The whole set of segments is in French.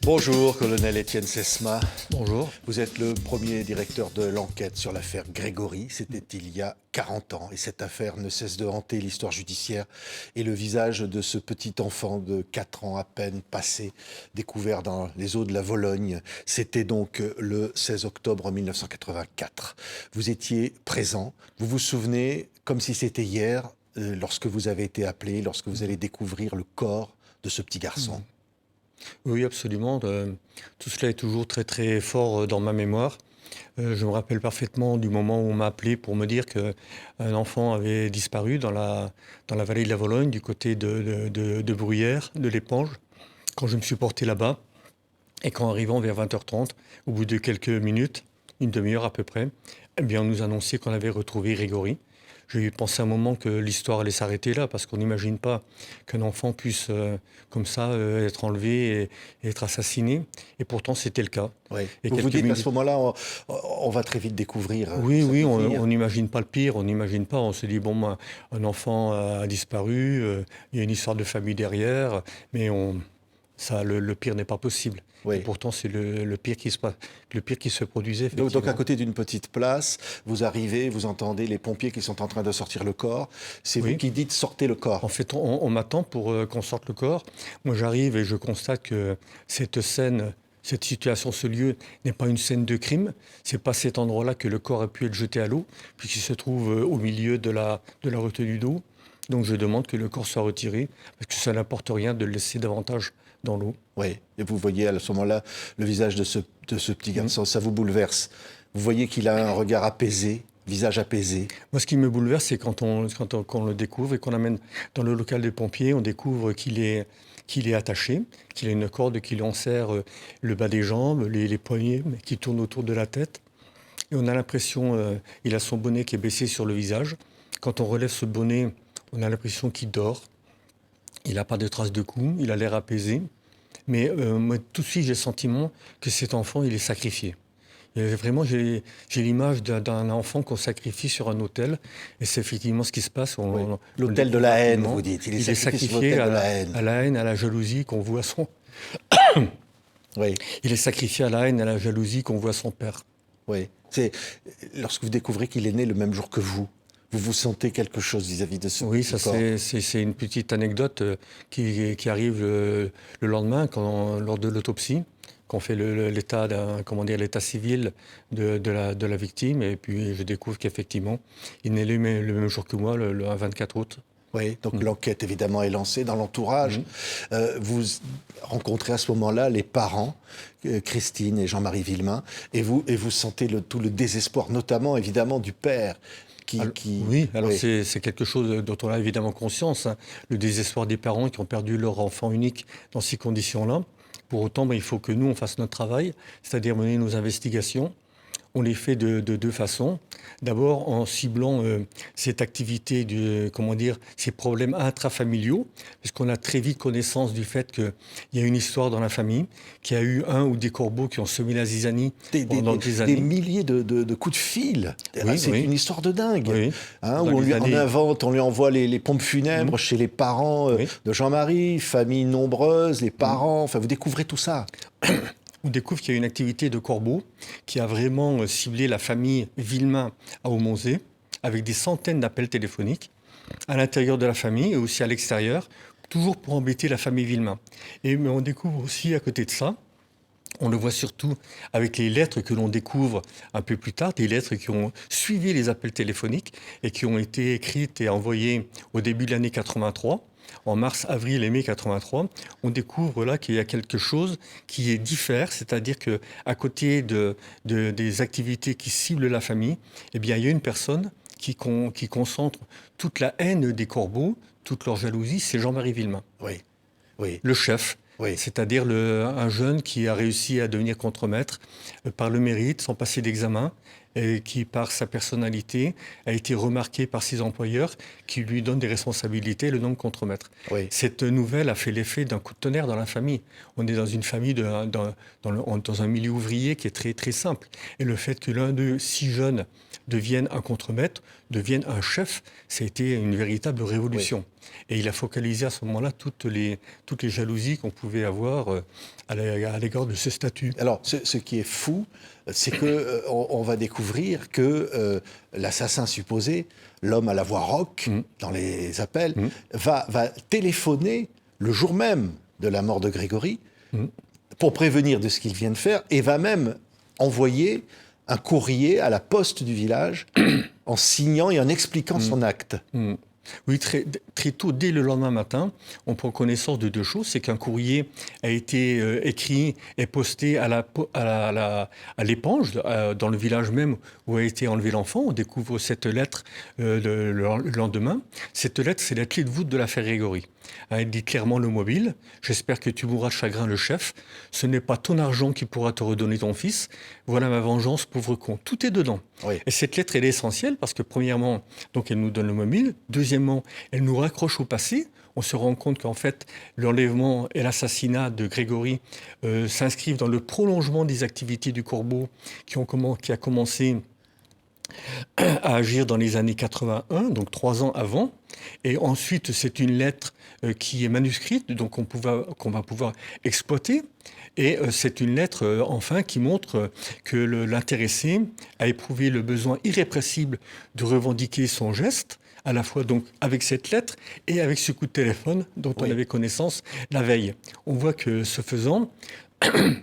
Bonjour, colonel Étienne Sesma. Bonjour. Vous êtes le premier directeur de l'enquête sur l'affaire Grégory. C'était il y a 40 ans. Et cette affaire ne cesse de hanter l'histoire judiciaire et le visage de ce petit enfant de 4 ans à peine passé, découvert dans les eaux de la Vologne. C'était donc le 16 octobre 1984. Vous étiez présent. Vous vous souvenez, comme si c'était hier, lorsque vous avez été appelé, lorsque vous allez découvrir le corps de ce petit garçon. Oui, absolument. Tout cela est toujours très très fort dans ma mémoire. Je me rappelle parfaitement du moment où on m'a appelé pour me dire qu'un enfant avait disparu dans la vallée de la Vologne, du côté de Bruyères, de l'Épange, quand je me suis porté là-bas. Et qu'en arrivant vers 20h30, au bout de quelques minutes, une demi-heure à peu près, eh bien, on nous annonçait qu'on avait retrouvé Grégory. J'ai pensé un moment que l'histoire allait s'arrêter là, parce qu'on n'imagine pas qu'un enfant puisse, comme ça, être enlevé et être assassiné. Et pourtant, c'était le cas. Oui. Et Vous vous quelques dites à minutes... ce moment-là, on va très vite découvrir Oui, cette oui, fille. on n'imagine pas le pire, on n'imagine pas. On se dit, bon, ben, un enfant a disparu, il y a une histoire de famille derrière, mais le pire n'est pas possible. Et Oui. pourtant, c'est le pire le pire qui se produisait, Donc effectivement. à côté d'une petite place, vous arrivez, vous entendez les pompiers qui sont en train de sortir le corps. C'est vous Oui. qui dites sortez le En corps. fait, on m'attend pour qu'on sorte le corps. Moi, j'arrive et je constate que cette scène, cette situation, ce lieu n'est pas une scène de crime. C'est pas cet endroit-là que le corps a pu être jeté à l'eau, puisqu'il se trouve au milieu de la retenue d'eau. Donc, je demande que le corps soit retiré, parce que ça n'apporte rien de le laisser davantage dans l'eau. Oui. Et vous voyez à ce moment-là le visage de ce petit garçon. Ça vous bouleverse. Vous voyez qu'il a un regard apaisé, visage apaisé. Moi, ce qui me bouleverse, c'est quand on le découvre et qu'on l'amène dans le local des pompiers, on découvre qu'il est attaché, qu'il a une corde qui lui enserre le bas des jambes, les poignets qui tournent autour de la tête. Et on a l'impression, il a son bonnet qui est baissé sur le visage. Quand on relève ce bonnet, on a l'impression qu'il dort. Il n'a pas de traces de coups, il a l'air apaisé. Mais moi, tout de suite, j'ai le sentiment que cet enfant, il est sacrifié. Et vraiment, j'ai l'image d'un enfant qu'on sacrifie sur un autel. Et c'est effectivement ce qui se passe. Oui. On L'autel le de la haine, rapidement. vous dites. Il est sacrifié sur l'autel de la haine. à la haine, à la jalousie qu'on voit son... Oui. Il est sacrifié à la haine, à la jalousie qu'on voit son père. Oui. C'est lorsque vous découvrez qu'il est né le même jour que vous sentez quelque chose vis-à-vis de ce Oui, petit ça corps. c'est une petite anecdote qui arrive le lendemain, lors de l'autopsie, qu'on fait l'état civil de la victime. Et puis je découvre qu'effectivement, il est né le même jour que moi, le 24 août. Oui, donc l'enquête évidemment est lancée dans l'entourage. Vous rencontrez à ce moment-là les parents, Christine et Jean-Marie Villemain, et vous sentez tout le désespoir, notamment évidemment du père. Oui, c'est quelque chose dont on a évidemment conscience, hein. Le désespoir des parents qui ont perdu leur enfant unique dans ces conditions-là. Pour autant, il faut que nous, on fasse notre travail, c'est-à-dire mener nos investigations. On les fait de deux façons. D'abord, en ciblant cette activité, ces problèmes intrafamiliaux, parce qu'on a très vite connaissance du fait qu'il y a une histoire dans la famille, qu'il y a eu un ou des corbeaux qui ont semé la zizanie pendant des années. Des milliers de coups de fil. Oui, C'est une histoire de dingue. Oui. Où on lui envoie les pompes funèbres chez les parents de Jean-Marie, famille nombreuse, les parents. Enfin, vous découvrez tout ça. On découvre qu'il y a une activité de corbeaux qui a vraiment ciblé la famille Villemain à Aumonzé, avec des centaines d'appels téléphoniques à l'intérieur de la famille et aussi à l'extérieur, toujours pour embêter la famille Villemain. Mais on découvre aussi à côté de ça, on le voit surtout avec les lettres que l'on découvre un peu plus tard, des lettres qui ont suivi les appels téléphoniques et qui ont été écrites et envoyées au début de l'année 83. En mars, avril et mai 83, on découvre là qu'il y a quelque chose qui est diffère, c'est-à-dire qu'à côté des activités qui ciblent la famille, eh bien, il y a une personne qui concentre toute la haine des corbeaux, toute leur jalousie, c'est Jean-Marie Villemain. Oui, oui. Le chef. Oui. C'est-à-dire un jeune qui a réussi à devenir contremaître par le mérite, sans passer d'examen, et qui, par sa personnalité, a été remarqué par ses employeurs qui lui donnent des responsabilités, le nomment contremaître. Oui. Cette nouvelle a fait l'effet d'un coup de tonnerre dans la famille. On est dans une famille, dans un milieu ouvrier qui est très, très simple. Et le fait que l'un d'eux, si jeune, devienne un contremaître, devienne un chef, ça a été une véritable révolution. Oui. Et il a focalisé à ce moment-là toutes les jalousies qu'on pouvait avoir à l'égard de ce statut. Alors, ce qui est fou, c'est que on va découvrir que l'assassin supposé, l'homme à la voix rauque dans les appels, va téléphoner le jour même de la mort de Grégory pour prévenir de ce qu'il vient de faire et va même envoyer un courrier à la poste du village en signant et en expliquant son acte. Oui, très tôt, dès le lendemain matin, on prend connaissance de deux choses. C'est qu'un courrier a été écrit et posté à l'épange, dans le village même où a été enlevé l'enfant. On découvre cette lettre le lendemain. Cette lettre, c'est la clé de voûte de l'affaire Grégory. Elle dit clairement le mobile. J'espère que tu mourras de chagrin, le chef. Ce n'est pas ton argent qui pourra te redonner ton fils. Voilà ma vengeance, pauvre con. Tout est dedans. Oui. Et cette lettre, elle est essentielle parce que, premièrement, donc elle nous donne le mobile. Deuxièmement, elle nous raccroche au passé. On se rend compte qu'en fait, l'enlèvement et l'assassinat de Grégory s'inscrivent dans le prolongement des activités du Corbeau qui a commencé à agir dans les années 81, donc 3 ans avant. Et ensuite, c'est une lettre qui est manuscrite, donc qu'on va pouvoir exploiter. Et c'est une lettre, enfin, qui montre que l'intéressé a éprouvé le besoin irrépressible de revendiquer son geste, à la fois donc avec cette lettre et avec ce coup de téléphone dont on avait connaissance la veille. On voit que ce faisant,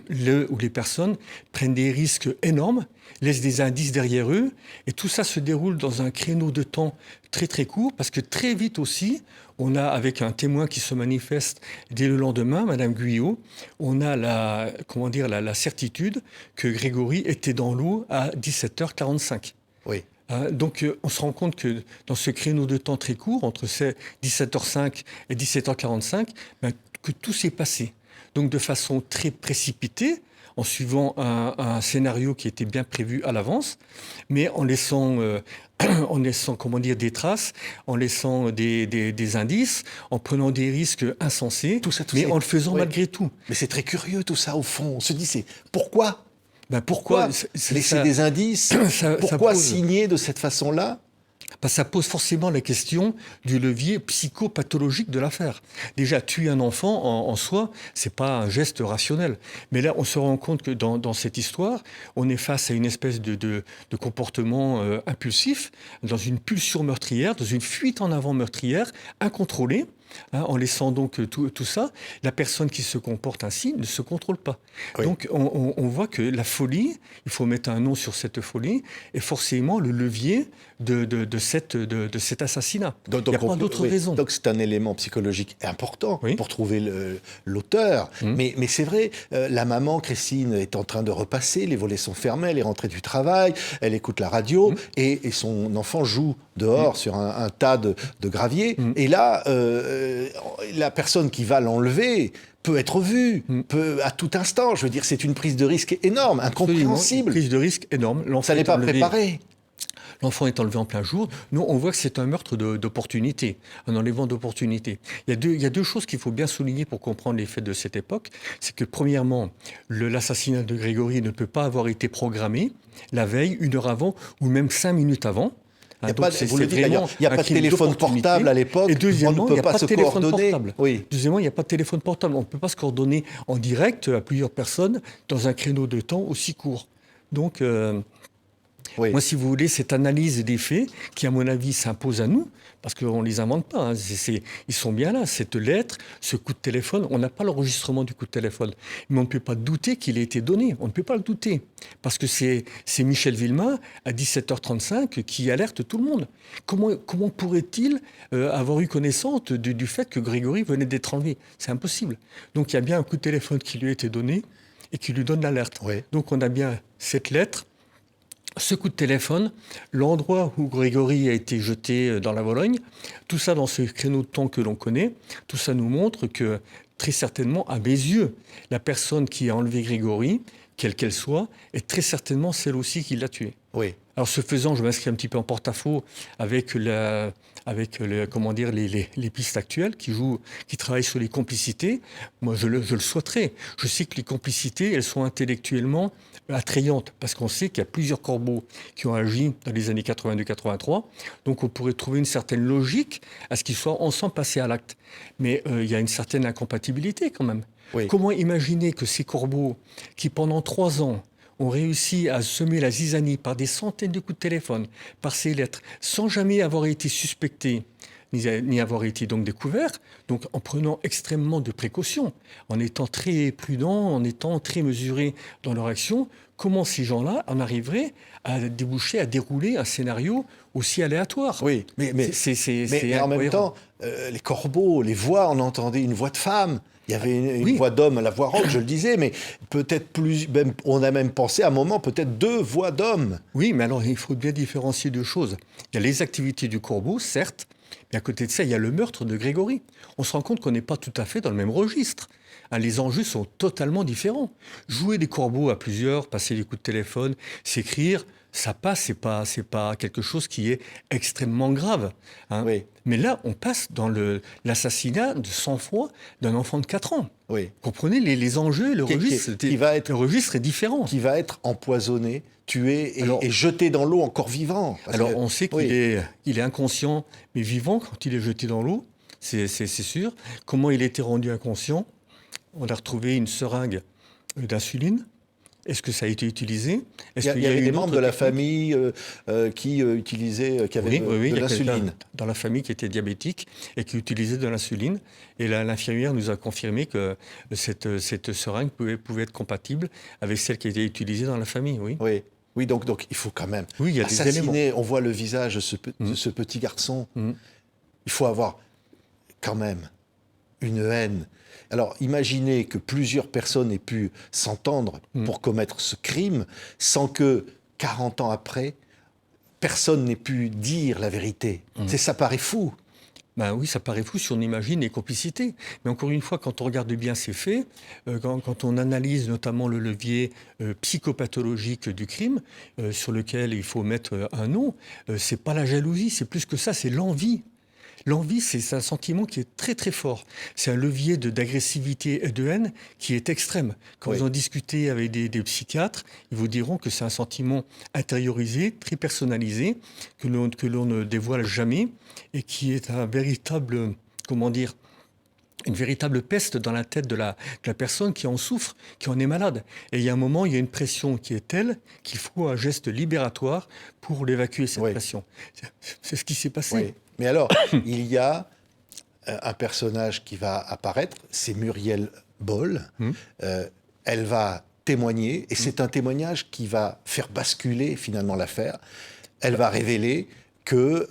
les personnes prennent des risques énormes, laissent des indices derrière eux, et tout ça se déroule dans un créneau de temps très très court, parce que très vite aussi, on a, avec un témoin qui se manifeste dès le lendemain, Madame Guyot, on a la certitude que Grégory était dans l'eau à 17h45. Oui. Donc on se rend compte que dans ce créneau de temps très court, entre 17h05 et 17h45, que tout s'est passé. Donc de façon très précipitée, en suivant un scénario qui était bien prévu à l'avance, mais en laissant des traces, en laissant des indices, en prenant des risques insensés, mais en le faisant malgré tout. Mais c'est très curieux tout ça au fond. On se dit, pourquoi pourquoi laisser des indices? Pourquoi signer de cette façon-là? Ça pose forcément la question du levier psychopathologique de l'affaire. Déjà, tuer un enfant en soi, c'est pas un geste rationnel. Mais là, on se rend compte que dans cette histoire, on est face à une espèce de comportement impulsif, dans une pulsion meurtrière, dans une fuite en avant meurtrière, incontrôlée. En laissant donc tout ça, la personne qui se comporte ainsi ne se contrôle pas. Oui. Donc on voit que la folie, il faut mettre un nom sur cette folie, est forcément le levier de cet assassinat. Il n'y a pas d'autre raison. Donc c'est un élément psychologique important pour trouver l'auteur. Mais c'est vrai, la maman, Christine, est en train de repasser, les volets sont fermés, elle est rentrée du travail, elle écoute la radio et son enfant joue dehors sur un tas de gravier. Et là, la personne qui va l'enlever peut être vue, à tout instant. Je veux dire, c'est une prise de risque énorme, incompréhensible. Une prise de risque énorme. Ça n'est pas préparé. L'enfant est enlevé en plein jour. Nous, on voit que c'est un meurtre d'opportunité, un enlèvement d'opportunité. Il y a deux choses qu'il faut bien souligner pour comprendre les faits de cette époque. C'est que, premièrement, l'assassinat de Grégory ne peut pas avoir été programmé la veille, 1 heure avant, ou même 5 minutes avant. Il n'y a pas de téléphone portable à l'époque. Et deuxièmement, il n'y a pas de téléphone portable. Oui. Deuxièmement, il n'y a pas de téléphone portable. On ne peut pas se coordonner en direct à plusieurs personnes dans un créneau de temps aussi court. Donc, moi, si vous voulez, cette analyse des faits, qui, à mon avis, s'impose à nous, parce qu'on ne les invente pas, ils sont bien là. Cette lettre, ce coup de téléphone, on n'a pas l'enregistrement du coup de téléphone. Mais on ne peut pas douter qu'il ait été donné. On ne peut pas le douter. Parce que c'est Michel Villemain, à 17h35, qui alerte tout le monde. Comment pourrait-il avoir eu connaissance du fait que Grégory venait d'être enlevé? C'est impossible. Donc il y a bien un coup de téléphone qui lui a été donné et qui lui donne l'alerte. Oui. Donc on a bien cette lettre, ce coup de téléphone, l'endroit où Grégory a été jeté dans la Vologne, tout ça dans ce créneau de temps que l'on connaît, tout ça nous montre que, très certainement, à mes yeux, la personne qui a enlevé Grégory, quelle qu'elle soit, est très certainement celle aussi qui l'a tué. Oui, Alors, ce faisant, je m'inscris un petit peu en porte-à-faux avec, comment dire, les pistes actuelles qui travaillent sur les complicités. Moi, je le souhaiterais. Je sais que les complicités, elles sont intellectuellement attrayantes parce qu'on sait qu'il y a plusieurs corbeaux qui ont agi dans les années 82-83. Donc, on pourrait trouver une certaine logique à ce qu'ils soient ensemble passés à l'acte. Mais il y a une certaine incompatibilité quand même. oui. Comment imaginer que ces corbeaux qui, pendant 3 ans, ont réussi à semer la zizanie par des centaines de coups de téléphone, par ces lettres, sans jamais avoir été suspectés, ni avoir été donc découverts, donc en prenant extrêmement de précautions, en étant très prudents, en étant très mesurés dans leur action, comment ces gens-là en arriveraient à déboucher, à dérouler un scénario aussi aléatoire? Oui, mais en même incohérent. temps, les corbeaux, les voix, on entendait une voix de femme. Il y avait une Oui. voix d'homme, la voix rock, je le disais, mais peut-être plus, même, on a même pensé à un moment, peut-être 2 voix d'hommes. Oui, mais alors il faut bien différencier 2 choses. Il y a les activités du corbeau, certes, mais à côté de ça, il y a le meurtre de Grégory. On se rend compte qu'on n'est pas tout à fait dans le même registre. Hein, les enjeux sont totalement différents. Jouer des corbeaux à plusieurs, passer des coups de téléphone, s'écrire, ça passe, c'est pas quelque chose qui est extrêmement grave. Hein. Oui. Mais là, on passe dans l'assassinat de sang-froid d'un enfant de 4 ans. Oui. Comprenez les enjeux, le registre, le registre est différent. Qui va être empoisonné, tué Alors- et jeté dans l'eau encore vivant. Parce Alors, que- on sait qu'il oui. il est inconscient, mais vivant quand il est jeté dans l'eau, c'est sûr. Comment il a été rendu inconscient? On a retrouvé une seringue d'insuline. Est-ce que ça a été utilisé? Est-ce Il qu'il y avait une des autre membres de la technique? qui utilisaient, qui avaient Oui, de, oui, oui, de il y a quelqu'un l'insuline. dans la famille qui était diabétique et qui utilisait de l'insuline. Et l'infirmière nous a confirmé que cette seringue pouvait être compatible avec celle qui était utilisée dans la famille, oui. Oui. Oui, donc il faut quand même Oui, il y a des éléments. assassiner. On voit le visage de ce petit garçon. Il faut avoir quand même une haine. Alors, imaginez que plusieurs personnes aient pu s'entendre pour commettre ce crime sans que, 40 ans après, personne n'ait pu dire la vérité. Ça paraît fou. Ben oui, ça paraît fou si on imagine les complicités. Mais encore une fois, quand on regarde bien ces faits, quand on analyse notamment le levier psychopathologique du crime, sur lequel il faut mettre un nom, c'est pas la jalousie, c'est plus que ça, c'est l'envie. L'envie, c'est un sentiment qui est très très fort. C'est un levier d'agressivité et de haine qui est extrême. Quand Oui. vous en discutez avec des psychiatres, ils vous diront que c'est un sentiment intériorisé, très personnalisé, que l'on ne dévoile jamais et qui est un véritable, comment dire, une véritable peste dans la tête de la personne qui en souffre, qui en est malade. Et il y a un moment, il y a une pression qui est telle qu'il faut un geste libératoire pour l'évacuer, cette Oui. pression. C'est ce qui s'est passé. Oui. Mais alors, il y a un personnage qui va apparaître, c'est Muriel Boll. Elle va témoigner, et c'est un témoignage qui va faire basculer finalement l'affaire. Elle va révéler que,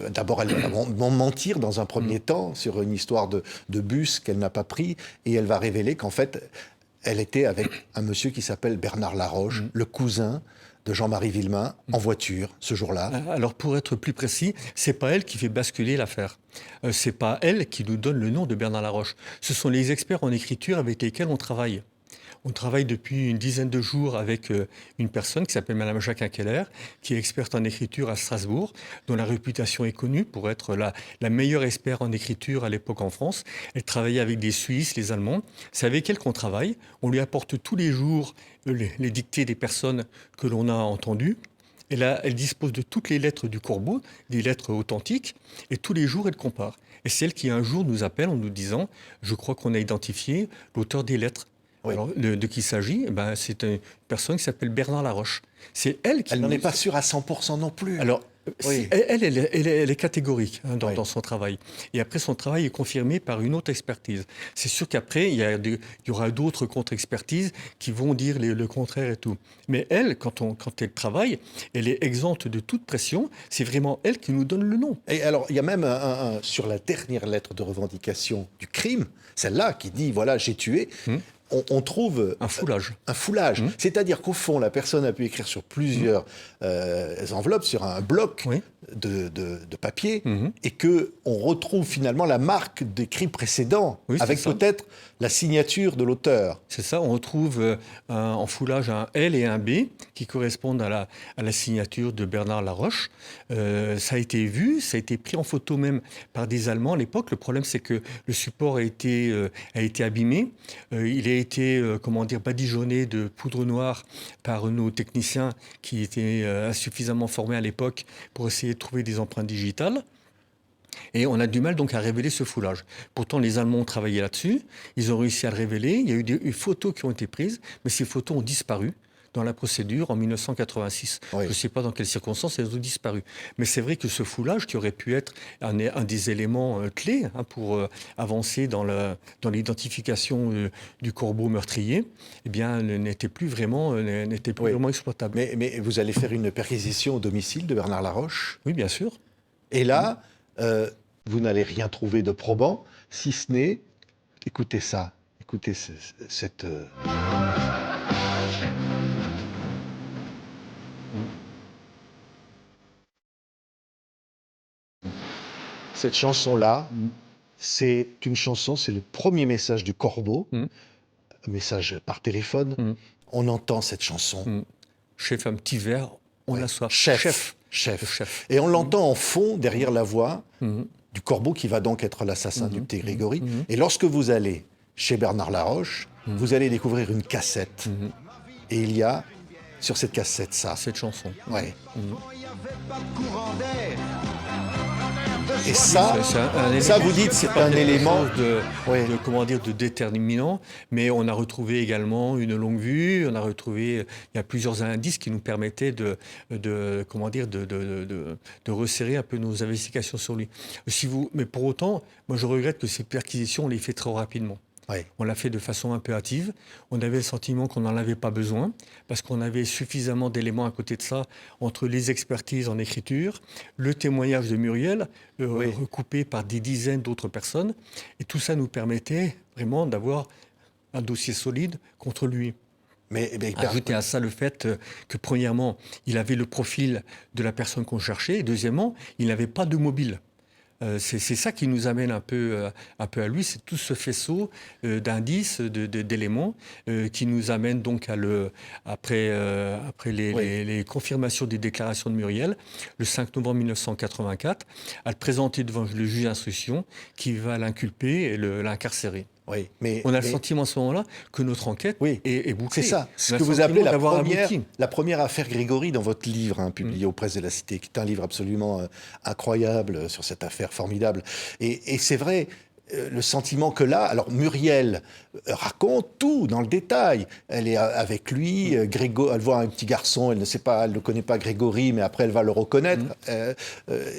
d'abord, elle va mentir dans un premier temps sur une histoire de bus qu'elle n'a pas pris, et elle va révéler qu'en fait, elle était avec un monsieur qui s'appelle Bernard Laroche, le cousin de Jean-Marie Villemain, en voiture, ce jour-là. Alors, pour être plus précis, c'est pas elle qui fait basculer l'affaire. C'est pas elle qui nous donne le nom de Bernard Laroche. Ce sont les experts en écriture avec lesquels on travaille. On travaille depuis une dizaine de jours avec une personne qui s'appelle Madame Jacques Keller, qui est experte en écriture à Strasbourg, dont la réputation est connue pour être la meilleure experte en écriture à l'époque en France. Elle travaillait avec des Suisses, les Allemands. C'est avec elle qu'on travaille. On lui apporte tous les jours les dictées des personnes que l'on a entendues. Et là, elle dispose de toutes les lettres du corbeau, des lettres authentiques, et tous les jours, elle compare. Et c'est elle qui, un jour, nous appelle en nous disant « Je crois qu'on a identifié l'auteur des lettres ». Oui. Alors, de qui il s'agit? C'est une personne qui s'appelle Bernard Laroche. C'est elle qui... Elle n'en est pas sûre à 100% non plus. Alors, Oui. elle est catégorique Oui. dans son travail. Et après, son travail est confirmé par une autre expertise. C'est sûr qu'après, il y aura d'autres contre-expertises qui vont dire le contraire et tout. Mais elle, quand elle travaille, elle est exempte de toute pression. C'est vraiment elle qui nous donne le nom. Et alors, il y a même sur la dernière lettre de revendication du crime, celle-là qui dit, voilà, j'ai tué, on trouve Un foulage. un foulage. C'est-à-dire qu'au fond, la personne a pu écrire sur plusieurs enveloppes, sur un bloc, Oui. de papier Mhm. et qu'on retrouve finalement la marque des cris précédents, Oui, c'est avec ça. peut-être la signature de l'auteur. C'est ça, on retrouve en foulage un L et un B qui correspondent à la signature de Bernard Laroche. Ça a été vu, ça a été pris en photo même par des Allemands à l'époque. Le problème, c'est que le support a été abîmé. Il a été, comment dire, badigeonné de poudre noire par nos techniciens qui étaient insuffisamment formés à l'époque pour essayer de trouver des empreintes digitales. Et on a du mal donc à révéler ce foulage. Pourtant, les Allemands ont travaillé là-dessus, ils ont réussi à le révéler, il y a eu des photos qui ont été prises, mais ces photos ont disparu dans la procédure en 1986. Oui. Je ne sais pas dans quelles circonstances elles ont disparu. Mais c'est vrai que ce foulage, qui aurait pu être un des éléments clés pour avancer dans l'identification du corbeau meurtrier, eh bien, n'était plus vraiment, Oui. vraiment exploitable. Mais vous allez faire une perquisition au domicile de Bernard Laroche. Oui, bien sûr. Et là, vous n'allez rien trouver de probant, si ce n'est, écoutez ça, écoutez cette... Cette chanson-là, c'est une chanson, c'est le premier message du corbeau, Mm. un message par téléphone. Mm. On entend cette chanson. Mm. Chef, un petit verre, on Ouais. a soif. Chef. Le chef. Et on l'entend en fond, derrière la voix Mhm. du corbeau qui va donc être l'assassin du Mhm. petit Grégory. Mhm. Et lorsque vous allez chez Bernard Laroche, vous allez découvrir une cassette. Mhm. Et il y a sur cette cassette ça. Cette chanson. Ouais. Mhm. Et ça, C'est un ça élément- vous dites, c'est pas un quelque élément. chose de, Ouais. comment dire, de déterminant, mais on a retrouvé également une longue vue, on a retrouvé, il y a plusieurs indices qui nous permettaient comment dire, de resserrer un peu nos investigations sur lui. Mais pour autant, moi je regrette que ces perquisitions, on les fait trop rapidement. Ouais. On l'a fait de façon un peu hâtive. On avait le sentiment qu'on n'en avait pas besoin parce qu'on avait suffisamment d'éléments à côté de ça entre les expertises en écriture, le témoignage de Muriel, Oui. recoupé par des dizaines d'autres personnes. Et tout ça nous permettait vraiment d'avoir un dossier solide contre lui. Mais Ajouter à ça le fait que, premièrement, il avait le profil de la personne qu'on cherchait, et deuxièmement, il n'avait pas de mobile. C'est ça qui nous amène un peu à lui, c'est tout ce faisceau d'indices, d'éléments qui nous amène donc après les confirmations des déclarations de Muriel, le 5 novembre 1984, à le présenter devant le juge d'instruction qui va l'inculper et l'incarcérer. oui, On a le sentiment à ce moment-là que notre enquête Oui. est bouclée. c'est ça, ce On a que le vous sentiment appelez d'avoir abouti. la première affaire Grégory dans votre livre, publié aux Presses de la Cité, qui est un livre absolument incroyable sur cette affaire formidable. Et c'est vrai, le sentiment que là, alors Muriel raconte tout dans le détail. Elle est avec lui, elle voit un petit garçon, elle ne connaît pas Grégory, mais après elle va le reconnaître.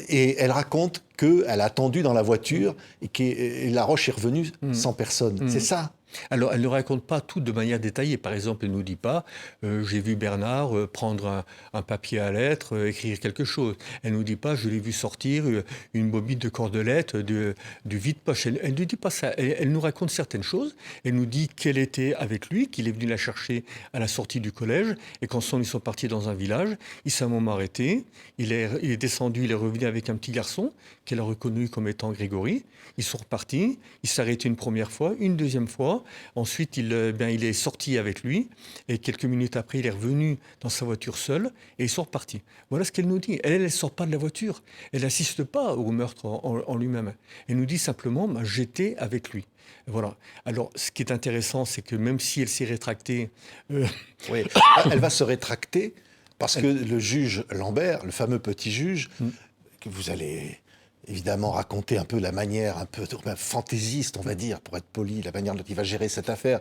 Et elle raconte qu'elle a attendu dans la voiture et que Laroche est revenu sans personne. C'est ça. Alors, elle ne raconte pas tout de manière détaillée. Par exemple, elle ne nous dit pas j'ai vu Bernard prendre un papier à lettres, écrire quelque chose. Elle ne nous dit pas je l'ai vu sortir une bobine de cordelette du vide-poche. Elle ne dit pas ça. Elle nous raconte certaines choses. Elle nous dit qu'elle était avec lui, qu'il est venu la chercher à la sortie du collège et qu'ensemble ils sont partis dans un village. Il s'est un moment arrêté. Il est descendu, il est revenu avec un petit garçon qu'elle a reconnu comme étant Grégory. Ils sont repartis. Il s'est arrêté une première fois, une deuxième fois. Ensuite, il est sorti avec lui et quelques minutes après, il est revenu dans sa voiture seul et ils sont repartis. Voilà ce qu'elle nous dit. Elle ne sort pas de la voiture. Elle n'assiste pas au meurtre en lui-même. Elle nous dit simplement j'étais avec lui. Voilà. Alors, ce qui est intéressant, c'est que même si elle s'est rétractée... Oui, elle va se rétracter parce que le juge Lambert, le fameux petit juge, que vous allez évidemment raconter un peu la manière un peu fantaisiste, on va dire, pour être poli, la manière dont il va gérer cette affaire.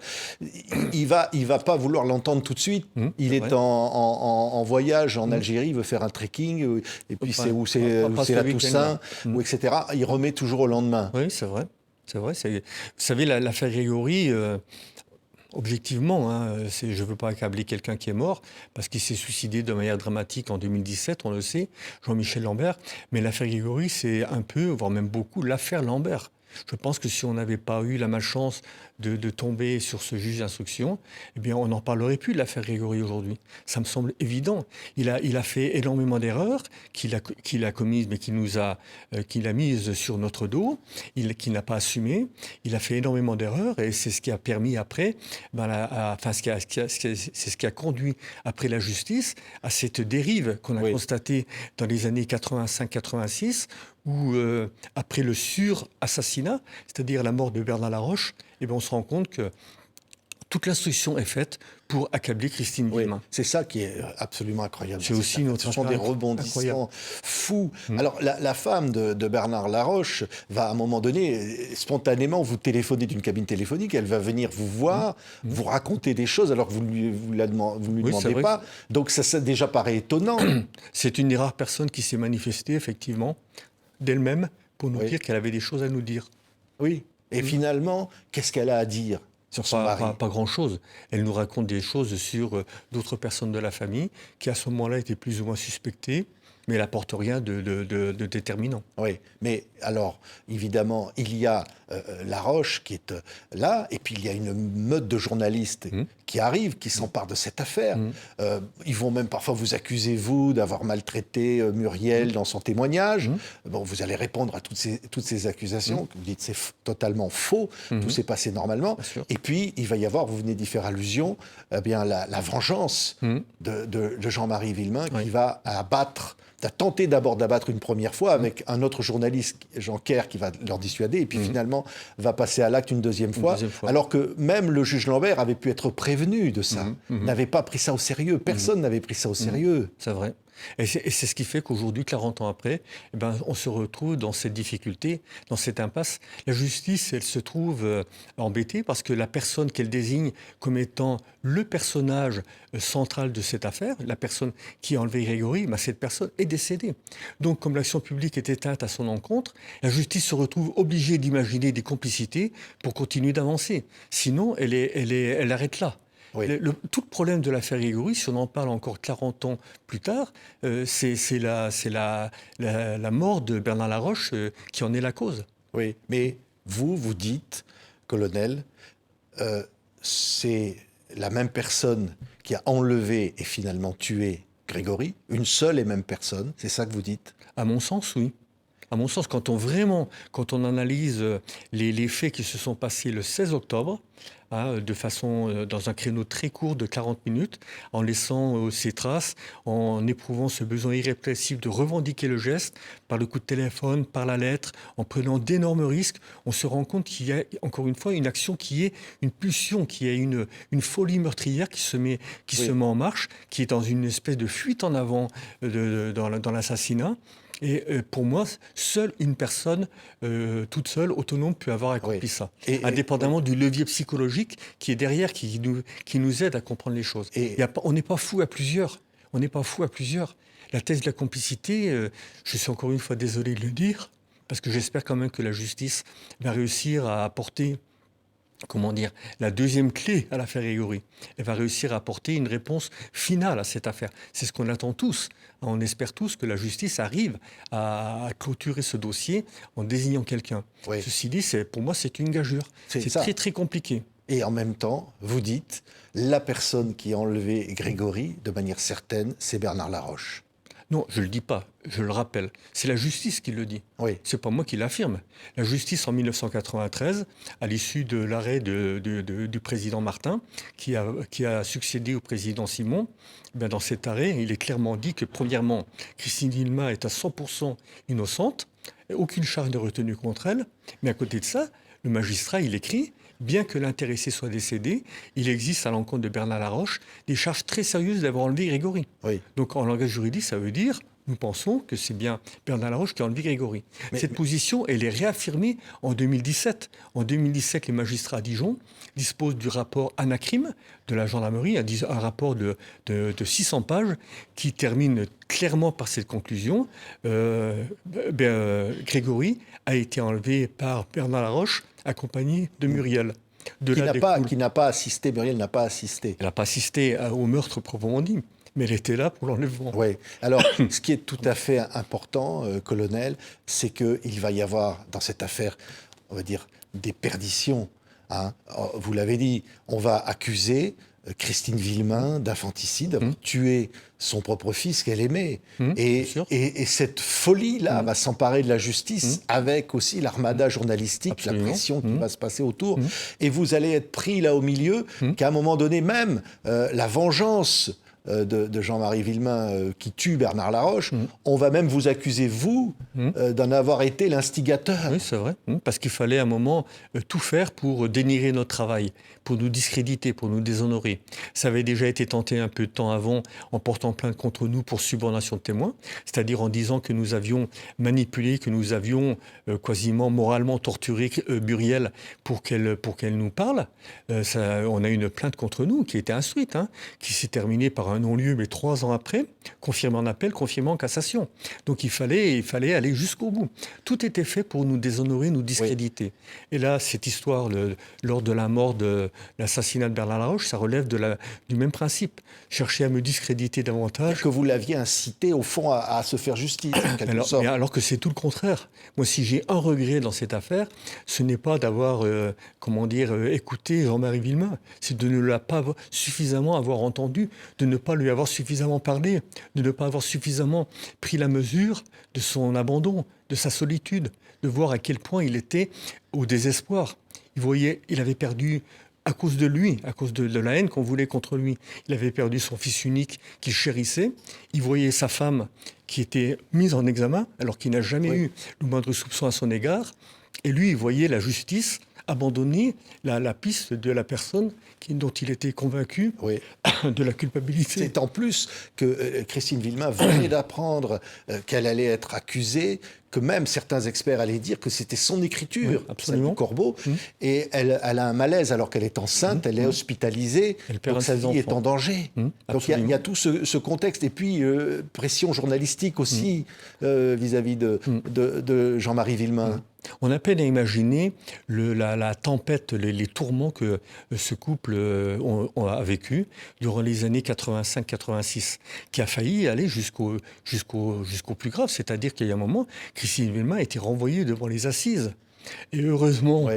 Il va pas vouloir l'entendre tout de suite. Il est en voyage en Algérie, il veut faire un trekking, et puis c'est la Toussaint, etc. Il remet toujours au lendemain. Oui, c'est vrai. C'est vrai. Vous savez, l'affaire Grégory... Objectivement, je ne veux pas accabler quelqu'un qui est mort, parce qu'il s'est suicidé de manière dramatique en 2017, on le sait, Jean-Michel Lambert. Mais l'affaire Grégory, c'est un peu, voire même beaucoup, l'affaire Lambert. Je pense que si on n'avait pas eu la malchance de tomber sur ce juge d'instruction, eh bien, on n'en parlerait plus de l'affaire Grégory aujourd'hui. Ça me semble évident. Il a fait énormément d'erreurs qu'il a commises, mais qu'il a mises sur notre dos, qu'il n'a pas assumé. Il a fait énormément d'erreurs et c'est ce qui a permis après, c'est ce qui a conduit après la justice à cette dérive qu'on a constatée dans les années 85-86, où après le sur-assassinat, c'est-à-dire la mort de Bernard Laroche, eh bien, on se rend compte que toute l'instruction est faite pour accabler Christine Villemin. C'est ça qui est absolument incroyable. C'est aussi une autre Ce sont des rebondissements fous. Alors, la femme de Bernard Laroche va, à un moment donné, spontanément vous téléphoner d'une cabine téléphonique. Elle va venir vous voir, vous raconter des choses alors que vous ne lui demandez pas. Donc, ça déjà paraît étonnant. C'est une des rares personnes qui s'est manifestée, effectivement, d'elle-même, pour nous dire qu'elle avait des choses à nous dire. Oui. Et finalement, qu'est-ce qu'elle a à dire sur son mari? Pas grand-chose. Elle nous raconte des choses sur d'autres personnes de la famille qui, à ce moment-là, étaient plus ou moins suspectées, mais elle n'apporte rien de déterminant. Oui, mais alors, évidemment, il y a Laroche qui est là, et puis il y a une meute de journalistes qui arrivent, qui s'emparent de cette affaire. Ils vont même parfois vous accuser, vous, d'avoir maltraité Muriel dans son témoignage. Bon, vous allez répondre à toutes ces accusations. Vous dites c'est totalement faux, tout s'est passé normalement. Et puis, il va y avoir, vous venez d'y faire allusion, la vengeance de Jean-Marie Villemin qui va tenter d'abord d'abattre une première fois avec un autre journaliste, Jean Kerr, qui va leur dissuader, et puis finalement va passer à l'acte une deuxième fois, alors que même le juge Lambert avait pu être prévenu de ça, n'avait pas pris ça au sérieux, personne n'avait pris ça au sérieux. C'est vrai. Et c'est ce qui fait qu'aujourd'hui, 40 ans après, on se retrouve dans cette difficulté, dans cette impasse. La justice, elle se trouve embêtée parce que la personne qu'elle désigne comme étant le personnage central de cette affaire, la personne qui a enlevé Grégory, cette personne est décédée. Donc, comme l'action publique est éteinte à son encontre, la justice se retrouve obligée d'imaginer des complicités pour continuer d'avancer. Sinon, elle arrête là. Oui. Tout le problème de l'affaire Grégory, si on en parle encore 40 ans plus tard, c'est la mort de Bernard Laroche qui en est la cause. Oui, mais vous dites, colonel, c'est la même personne qui a enlevé et finalement tué Grégory, une seule et même personne, c'est ça que vous dites? À mon sens, oui. À mon sens, quand on analyse les faits qui se sont passés le 16 octobre, dans un créneau très court de 40 minutes, en laissant ses traces, en éprouvant ce besoin irrépressible de revendiquer le geste, par le coup de téléphone, par la lettre, en prenant d'énormes risques, on se rend compte qu'il y a, encore une fois, une action qui est une pulsion, qui est une folie meurtrière qui se met en marche, qui est dans une espèce de fuite en avant dans l'assassinat. Et pour moi, seule une personne, toute seule, autonome, peut avoir accompli ça. Indépendamment du levier psychologique qui est derrière, qui nous aide à comprendre les choses. On n'est pas fou à plusieurs. On n'est pas fou à plusieurs. La thèse de la complicité, je suis encore une fois désolé de le dire, parce que j'espère quand même que la justice va réussir à apporter la deuxième clé à l'affaire Grégory. Elle va réussir à apporter une réponse finale à cette affaire. C'est ce qu'on attend tous. On espère tous que la justice arrive à clôturer ce dossier en désignant quelqu'un. Oui. Ceci dit, pour moi, c'est une gageure. C'est très, très compliqué. Et en même temps, vous dites, la personne qui a enlevé Grégory, de manière certaine, c'est Bernard Laroche. Non, je ne le dis pas, je le rappelle. C'est la justice qui le dit. Oui. Ce n'est pas moi qui l'affirme. La justice, en 1993, à l'issue de l'arrêt du président Martin, qui a succédé au président Simon, dans cet arrêt, il est clairement dit que, premièrement, Christine Villemin est à 100% innocente, aucune charge n'est retenue contre elle, mais à côté de ça, le magistrat, il écrit... Bien que l'intéressé soit décédé, il existe à l'encontre de Bernard Laroche des charges très sérieuses d'avoir enlevé Grégory. Oui. Donc en langage juridique, ça veut dire, nous pensons que c'est bien Bernard Laroche qui a enlevé Grégory. Cette position, elle est réaffirmée en 2017. En 2017, les magistrats à Dijon disposent du rapport Anacrime de la gendarmerie, un rapport de 600 pages qui termine clairement par cette conclusion. Grégory a été enlevé par Bernard Laroche, accompagné de Muriel. Qui n'a pas assisté, Muriel n'a pas assisté. Elle n'a pas assisté au meurtre proprement dit, mais elle était là pour l'enlèvement. Oui. Alors, ce qui est tout à fait important, colonel, c'est qu'il va y avoir, dans cette affaire, on va dire, des perditions. Hein. Vous l'avez dit, on va accuser Christine Villemain d'infanticide, d'avoir tué son propre fils qu'elle aimait. Et cette folie-là va s'emparer de la justice avec aussi l'armada journalistique, la pression qui va se passer autour. Et vous allez être pris là au milieu, qu'à un moment donné même, la vengeance de Jean-Marie Villemain qui tue Bernard Laroche, on va même vous accuser, vous, d'en avoir été l'instigateur. Oui, c'est vrai, parce qu'il fallait à un moment tout faire pour dénigrer notre travail, pour nous discréditer, pour nous déshonorer. Ça avait déjà été tenté un peu de temps avant en portant plainte contre nous pour subornation de témoins, c'est-à-dire en disant que nous avions manipulé, que nous avions quasiment moralement torturé Muriel pour qu'elle nous parle. On a eu une plainte contre nous qui était instruite, qui s'est terminée par un non-lieu, mais 3 ans après, confirmé en appel, confirmé en cassation. Donc il fallait aller jusqu'au bout. Tout était fait pour nous déshonorer, nous discréditer. Oui. Et là, cette histoire, lors de la mort de l'assassinat de Bernard Laroche, ça relève du même principe. Chercher à me discréditer davantage. Que vous l'aviez incité, au fond, à se faire justice, en quelque sorte. Alors que c'est tout le contraire. Moi, si j'ai un regret dans cette affaire, ce n'est pas d'avoir, écouté Jean-Marie Villemain. C'est de ne l'a pas suffisamment avoir entendu, de ne pas lui avoir suffisamment parlé, de ne pas avoir suffisamment pris la mesure de son abandon, de sa solitude, de voir à quel point il était au désespoir. Il avait perdu, à cause de lui, à cause de la haine qu'on voulait contre lui, il avait perdu son fils unique qu'il chérissait. Il voyait sa femme qui était mise en examen, alors qu'il n'a jamais eu le moindre soupçon à son égard. Et lui, il voyait la justice abandonner la piste de la personne dont il était convaincu de la culpabilité. C'est en plus que Christine Villemain venait d'apprendre qu'elle allait être accusée, que même certains experts allaient dire que c'était son écriture, celle du Corbeau, et elle a un malaise alors qu'elle est enceinte, elle est hospitalisée, donc sa vie est en danger. Donc il y a tout ce contexte, et puis pression journalistique aussi vis-à-vis de Jean-Marie Villemain. On a peine à imaginer la tempête, les tourments que ce couple a vécu durant les années 85-86, qui a failli aller jusqu'au plus grave. C'est-à-dire qu'il y a un moment, Christine Villemain a été renvoyée devant les assises. Et heureusement,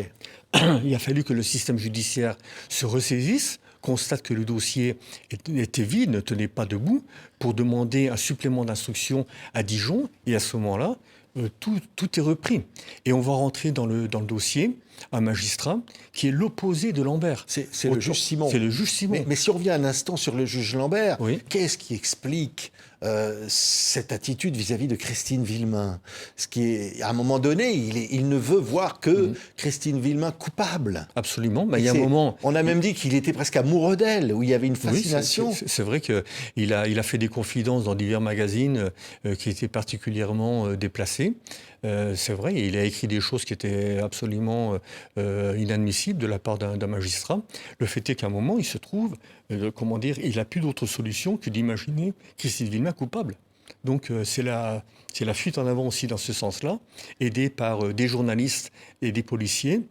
il a fallu que le système judiciaire se ressaisisse, constate que le dossier était vide, ne tenait pas debout, pour demander un supplément d'instruction à Dijon. Et à ce moment-là, tout est repris. Et on va rentrer dans le dossier un magistrat qui est l'opposé de Lambert. C'est le juge Simon. C'est le juge Simon. Mais si on revient un instant sur le juge Lambert, qu'est-ce qui explique cette attitude vis-à-vis de Christine Villemain? Ce qui est, à un moment donné, il ne veut voir que Christine Villemain coupable. Absolument. Il y a un moment... On a même dit qu'il était presque amoureux d'elle, où il y avait une fascination. Oui, c'est vrai qu'il a fait des confidences dans divers magazines qui étaient particulièrement déplacées. C'est vrai, il a écrit des choses qui étaient absolument inadmissibles de la part d'un magistrat. Le fait est qu'à un moment, il se trouve, il n'a plus d'autre solution que d'imaginer Christine Villemain coupable. Donc c'est la fuite en avant aussi dans ce sens-là, aidé par des journalistes et des policiers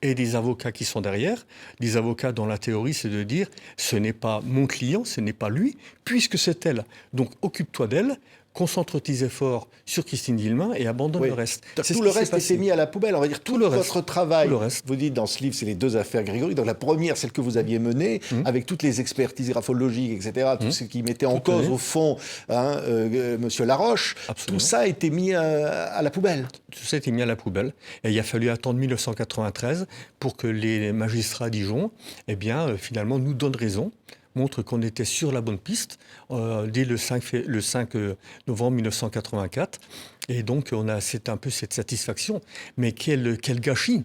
et des avocats qui sont derrière, des avocats dont la théorie c'est de dire ce n'est pas mon client, ce n'est pas lui, puisque c'est elle. Donc occupe-toi d'elle. Concentre tes efforts sur Christine Villemain et abandonne le reste. Tout le reste était mis à la poubelle. On va dire tout votre travail. Vous dites dans ce livre, c'est les 2 affaires Grégory. Donc la première, celle que vous aviez menée, avec toutes les expertises graphologiques, etc., tout ce qui mettait en cause, au fond, Monsieur Laroche, tout ça a été mis à la poubelle. Tout ça a été mis à la poubelle. Et il a fallu attendre 1993 pour que les magistrats à Dijon, finalement, nous donnent raison, montre qu'on était sur la bonne piste dès le 5 novembre 1984. Et donc, c'est un peu cette satisfaction. Mais quel gâchis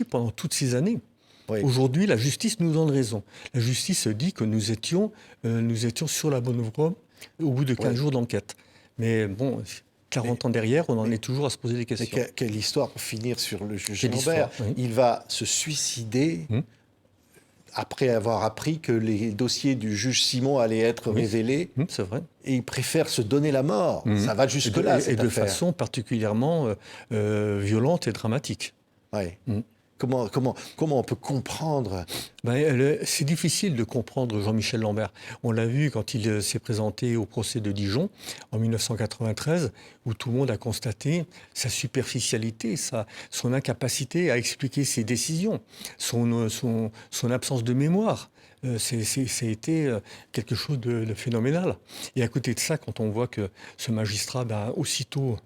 pendant toutes ces années. Oui. Aujourd'hui, la justice nous donne raison. La justice dit que nous étions sur la bonne voie au bout de 15 jours d'enquête. Mais bon... 40 ans derrière, on en est toujours à se poser des questions. Mais quelle histoire pour finir sur le juge Lambert. Il va se suicider après avoir appris que les dossiers du juge Simon allaient être révélés. C'est vrai. Et il préfère se donner la mort. Ça va jusque-là, cette affaire. Et de façon particulièrement violente et dramatique. Oui. comment on peut comprendre? C'est difficile de comprendre Jean-Michel Lambert. On l'a vu quand il s'est présenté au procès de Dijon en 1993, où tout le monde a constaté sa superficialité, son incapacité à expliquer ses décisions, son absence de mémoire. Ça a été quelque chose de phénoménal. Et à côté de ça, quand on voit que ce magistrat, aussitôt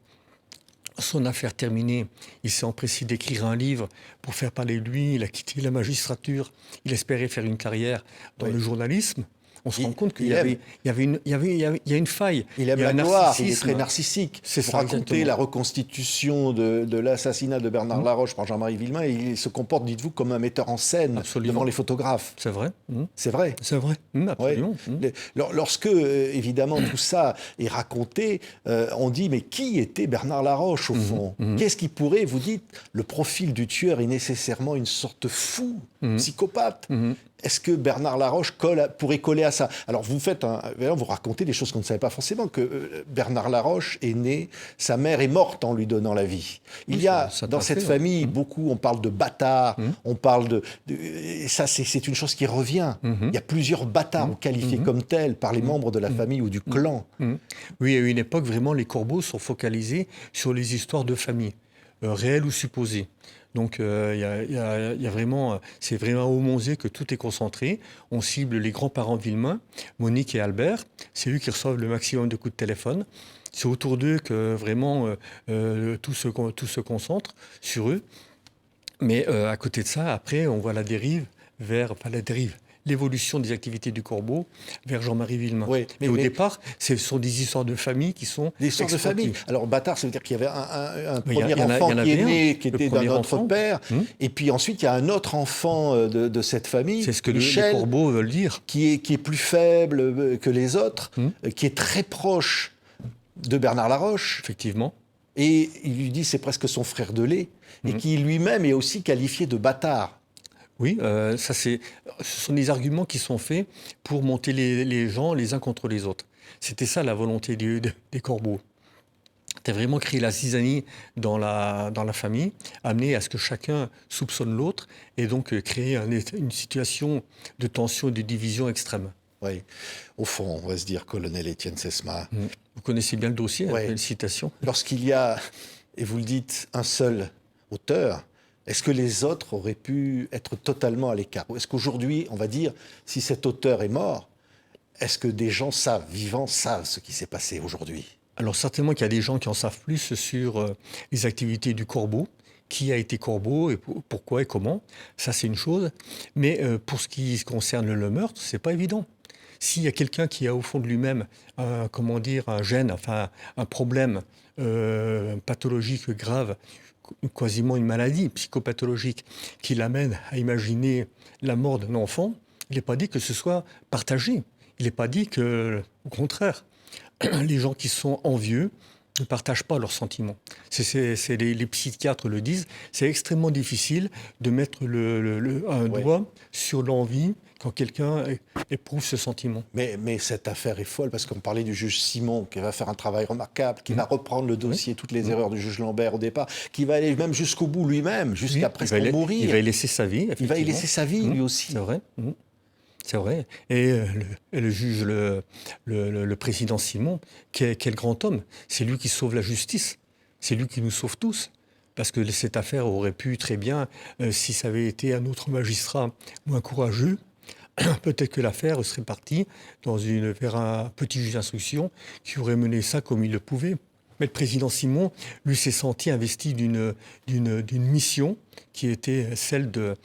son affaire terminée, il s'est empressé d'écrire un livre pour faire parler de lui, il a quitté la magistrature, il espérait faire une carrière dans le journalisme. On se rend compte qu'il y a une faille. Il aime la gloire, il est très narcissique. C'est pour ça, raconter exactement. la reconstitution de l'assassinat de Bernard Laroche par Jean-Marie Villemain, et il se comporte, dites-vous, comme un metteur en scène devant les photographes. C'est vrai. C'est vrai. C'est vrai, absolument. Lorsque, évidemment, tout ça est raconté, on dit, mais qui était Bernard Laroche, au fond? Qu'est-ce qui pourrait, vous dites, le profil du tueur est nécessairement une sorte de fou, psychopathe. Est-ce que Bernard Laroche pourrait coller à ça? Alors, vous racontez des choses qu'on ne savait pas forcément, que Bernard Laroche est né, sa mère est morte en lui donnant la vie. Il y a, dans cette famille, beaucoup, on parle de bâtards, on parle ça, c'est une chose qui revient. Il y a plusieurs bâtards qualifiés comme tels par les membres de la famille ou du clan. Oui, à une époque, vraiment, les Corbeaux sont focalisés sur les histoires de famille, réelles ou supposées. Donc, c'est vraiment au Monzé que tout est concentré. On cible les grands-parents Villemain, Monique et Albert. C'est eux qui reçoivent le maximum de coups de téléphone. C'est autour d'eux que vraiment tout se concentre sur eux. Mais à côté de ça, après, on voit l'évolution des activités du Corbeau vers Jean-Marie Villemain. Oui, mais au départ, ce sont des histoires de famille qui sont des histoires de famille. Alors, bâtard, ça veut dire qu'il y avait un premier enfant qui est né, qui était d'un autre père, et puis ensuite, il y a un autre enfant de cette famille, c'est ce que Michel, les Corbeaux veulent dire, qui est plus faible que les autres, qui est très proche de Bernard Laroche. Effectivement. Et il lui dit c'est presque son frère de lait, et qui lui-même est aussi qualifié de bâtard. Oui, ce sont des arguments qui sont faits pour monter les gens les uns contre les autres. C'était ça la volonté des Corbeaux. C'était vraiment créer la zizanie dans la famille, amener à ce que chacun soupçonne l'autre et donc créer une situation de tension et de division extrême. Oui. Au fond, on va se dire, colonel Étienne Sesma. Vous connaissez bien le dossier, félicitations. Lorsqu'il y a, et vous le dites, un seul auteur, est-ce que les autres auraient pu être totalement à l'écart? Est-ce qu'aujourd'hui, on va dire, si cet auteur est mort, est-ce que des gens vivants savent ce qui s'est passé aujourd'hui? Alors certainement qu'il y a des gens qui en savent plus sur les activités du Corbeau, qui a été Corbeau et pourquoi et comment, ça c'est une chose. Mais pour ce qui concerne le meurtre, c'est pas évident. S'il y a quelqu'un qui a au fond de lui-même un gène, enfin un problème pathologique grave, quasiment une maladie psychopathologique qui l'amène à imaginer la mort d'un enfant, il n'est pas dit que ce soit partagé. Il n'est pas dit que, au contraire, les gens qui sont envieux ne partagent pas leurs sentiments. Les psychiatres le disent, c'est extrêmement difficile de mettre un doigt sur l'envie quand quelqu'un éprouve ce sentiment. Mais cette affaire est folle, parce qu'on parlait du juge Simon, qui va faire un travail remarquable, qui va reprendre le dossier, toutes les erreurs du juge Lambert au départ, qui va aller même jusqu'au bout lui-même, jusqu'à presque mourir. Il va y laisser sa vie, Il va y laisser sa vie, lui aussi. C'est vrai. C'est vrai. Et le juge, le président Simon, quel grand homme. C'est lui qui sauve la justice. C'est lui qui nous sauve tous. Parce que cette affaire aurait pu très bien, si ça avait été un autre magistrat moins courageux, peut-être que l'affaire serait partie vers un petit juge d'instruction qui aurait mené ça comme il le pouvait. Mais le président Simon, lui, s'est senti investi d'une mission qui était celle de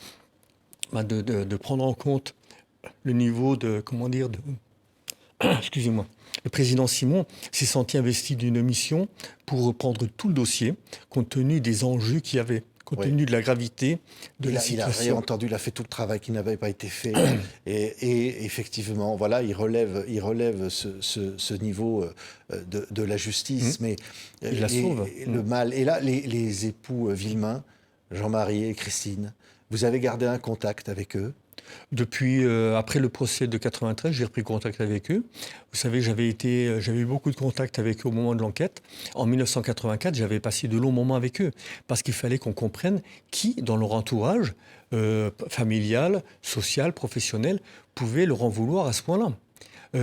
prendre en compte le niveau excusez-moi. Le président Simon s'est senti investi d'une mission pour reprendre tout le dossier, compte tenu des enjeux qu'il y avait, compte tenu de la gravité de la situation. Il a réentendu, il a fait tout le travail qui n'avait pas été fait. et effectivement, voilà, il relève ce niveau de la justice. Mais il la sauve. le mal. Et là, les époux Villemain Jean-Marie et Christine, vous avez gardé un contact avec eux? Depuis, après le procès de 93, j'ai repris contact avec eux. Vous savez, j'avais eu beaucoup de contacts avec eux au moment de l'enquête. En 1984, j'avais passé de longs moments avec eux parce qu'il fallait qu'on comprenne qui, dans leur entourage, familial, social, professionnel, pouvait leur en vouloir à ce point-là.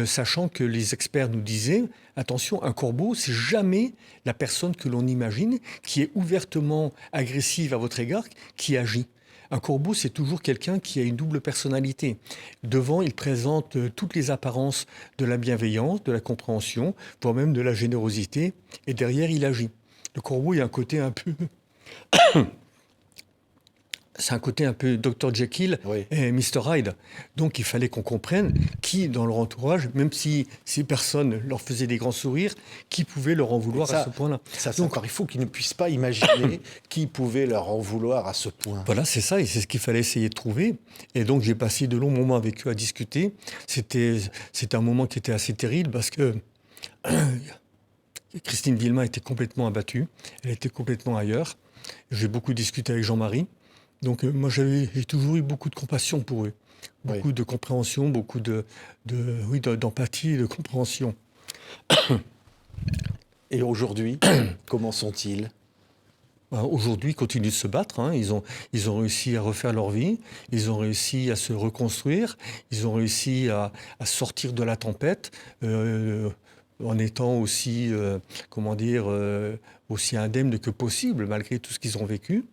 Sachant que les experts nous disaient, attention, un corbeau, c'est jamais la personne que l'on imagine qui est ouvertement agressive à votre égard, qui agit. Un corbeau, c'est toujours quelqu'un qui a une double personnalité. Devant, il présente toutes les apparences de la bienveillance, de la compréhension, voire même de la générosité, et derrière, il agit. Le corbeau, il y a un côté un peu... C'est un côté un peu Dr Jekyll Oui. et Mr Hyde. Donc il fallait qu'on comprenne qui, dans leur entourage, même si ces personnes leur faisaient des grands sourires, qui pouvait leur en vouloir à ce point-là. Donc, il faut qu'ils ne puissent pas imaginer qui pouvait leur en vouloir à ce point. Voilà, c'est ça, et c'est ce qu'il fallait essayer de trouver. Et donc j'ai passé de longs moments avec eux à discuter. C'était un moment qui était assez terrible parce que Christine Villemain était complètement abattue, elle était complètement ailleurs. J'ai beaucoup discuté avec Jean-Marie. Donc moi j'ai toujours eu beaucoup de compassion pour eux, beaucoup de compréhension, beaucoup d'empathie et de compréhension. Et aujourd'hui, comment sont-ils? Aujourd'hui, ils continuent de se battre. Hein. Ils ont réussi à refaire leur vie, ils ont réussi à se reconstruire, ils ont réussi à sortir de la tempête. En étant aussi, aussi indemnes que possible, malgré tout ce qu'ils ont vécu.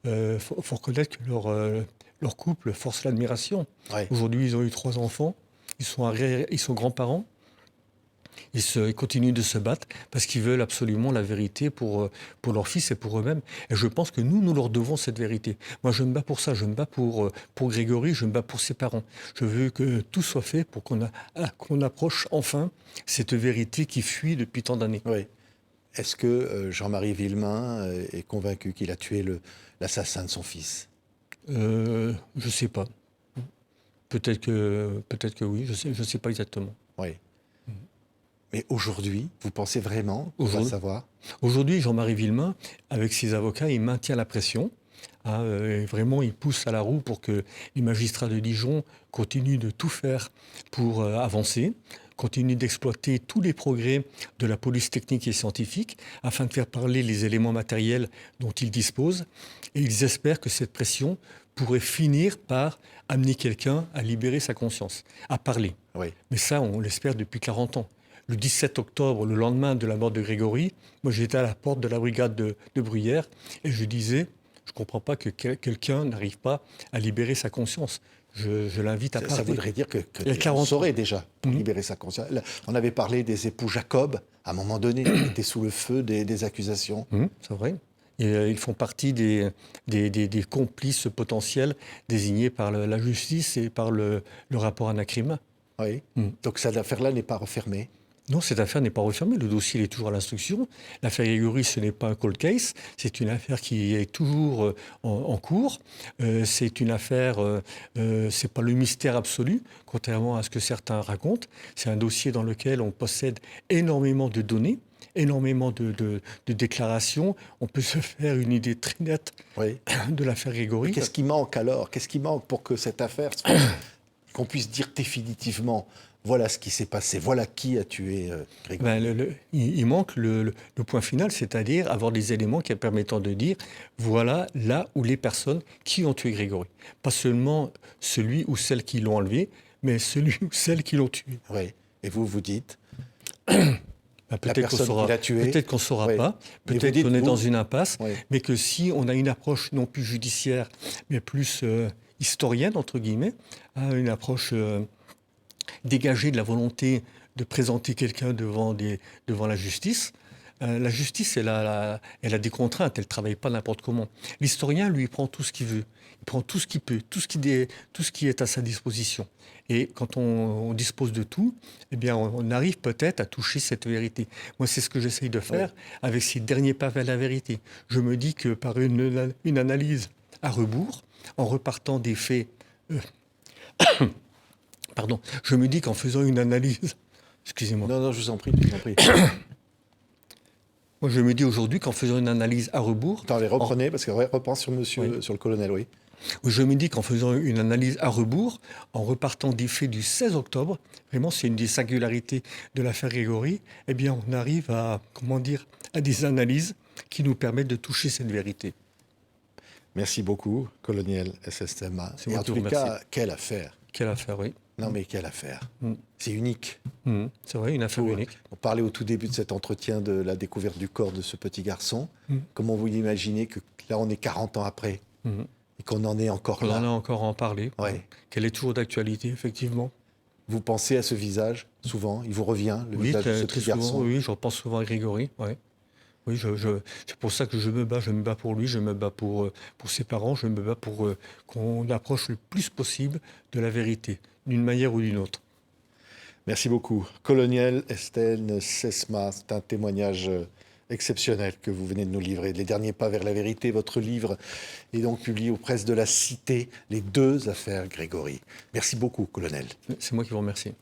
Faut reconnaître que leur couple force l'admiration. Ouais. Aujourd'hui, ils ont eu 3 enfants, ils sont grands-parents, ils continuent de se battre parce qu'ils veulent absolument la vérité pour leur fils et pour eux-mêmes. Et je pense que nous leur devons cette vérité. Moi, je me bats pour ça. Je me bats pour Grégory, je me bats pour ses parents. Je veux que tout soit fait pour qu'on approche enfin cette vérité qui fuit depuis tant d'années. Oui. Est-ce que Jean-Marie Villemain est convaincu qu'il a tué l'assassin de son fils? Je ne sais pas. Peut-être que oui, je sais pas exactement. Oui. Mais aujourd'hui, vous pensez vraiment qu'on va savoir? Aujourd'hui, Jean-Marie Villemain, avec ses avocats, il maintient la pression. Et vraiment, il pousse à la roue pour que les magistrats de Dijon continuent de tout faire pour avancer, continuent d'exploiter tous les progrès de la police technique et scientifique afin de faire parler les éléments matériels dont ils disposent. Et ils espèrent que cette pression pourrait finir par amener quelqu'un à libérer sa conscience, à parler. Oui. Mais ça, on l'espère depuis 40 ans. Le 17 octobre, le lendemain de la mort de Grégory, moi j'étais à la porte de la brigade de Bruyères et je disais, je ne comprends pas que quelqu'un n'arrive pas à libérer sa conscience. Je l'invite à parler. Ça voudrait dire que on saurait déjà pour libérer sa conscience. Là, on avait parlé des époux Jacob, à un moment donné, qui étaient sous le feu des accusations. C'est vrai. Et ils font partie des complices potentiels désignés par la justice et par le rapport Anacrim. Oui. Donc cette affaire-là n'est pas refermée. Non, cette affaire n'est pas refermée. Le dossier il est toujours à l'instruction. L'affaire Grégory, ce n'est pas un cold case. C'est une affaire qui est toujours en cours. C'est une affaire, c'est pas le mystère absolu, contrairement à ce que certains racontent. C'est un dossier dans lequel on possède énormément de données, énormément de déclarations. On peut se faire une idée très nette de l'affaire Grégory. Qu'est-ce qui manque alors? Qu'est-ce qui manque pour que cette affaire, qu'on puisse dire définitivement, voilà ce qui s'est passé, voilà qui a tué Grégory? Il manque le point final, c'est-à-dire avoir des éléments qui permettant de dire, voilà là où les personnes qui ont tué Grégory. Pas seulement celui ou celle qui l'ont enlevé, mais celui ou celle qui l'ont tué. Oui. Et vous dites peut-être qu'on ne saura pas, peut-être qu'on est dans une impasse, mais que si on a une approche non plus judiciaire, mais plus historienne, entre guillemets, une approche dégagée de la volonté de présenter quelqu'un devant la justice. La justice, elle a des contraintes, elle ne travaille pas n'importe comment. L'historien, lui, il prend tout ce qu'il veut, il prend tout ce qu'il peut, tout ce qui est à sa disposition. Et quand on dispose de tout, eh bien, on arrive peut-être à toucher cette vérité. Moi, c'est ce que j'essaye de faire avec ces derniers pas vers la vérité. Je me dis que par une analyse à rebours, en repartant des faits... Pardon, je me dis qu'en faisant une analyse... Excusez-moi. Non, je vous en prie. Moi, je me dis aujourd'hui qu'en faisant une analyse à rebours, Attends, les reprenez, parce que repense sur monsieur, Oui. sur le colonel, oui. je me dis qu'en faisant une analyse à rebours, en repartant des faits du 16 octobre, vraiment c'est une des singularités de l'affaire Grégory, eh bien on arrive à, comment dire, à des analyses qui nous permettent de toucher cette vérité. Merci beaucoup, colonel SSMA. C'est Et moi en qui tous vous les cas, remercie. quelle affaire. Quelle affaire, oui. Non, mais quelle affaire. Mm. C'est unique. C'est vrai, une affaire unique. On parlait au tout début de cet entretien de la découverte du corps de ce petit garçon. Mm. Comment vous imaginez que là, on est 40 ans après Mm. et qu'on en est encore On en a là? encore à en parler. Ouais. Qu'elle est toujours d'actualité, effectivement. Vous pensez à ce visage, souvent? Il vous revient, le Oui, visage de ce très petit souvent. garçon? Oui, je repense souvent à Grégory. Ouais. Oui, c'est pour ça que je me bats. Je me bats pour lui, je me bats pour ses parents, je me bats pour qu'on approche le plus possible de la vérité, d'une manière ou d'une autre. Merci beaucoup. Colonel Estelle Sesma, c'est un témoignage exceptionnel que vous venez de nous livrer. Les derniers pas vers la vérité, votre livre est donc publié aux presses de la Cité, les deux affaires Grégory. Merci beaucoup, colonel. C'est moi qui vous remercie.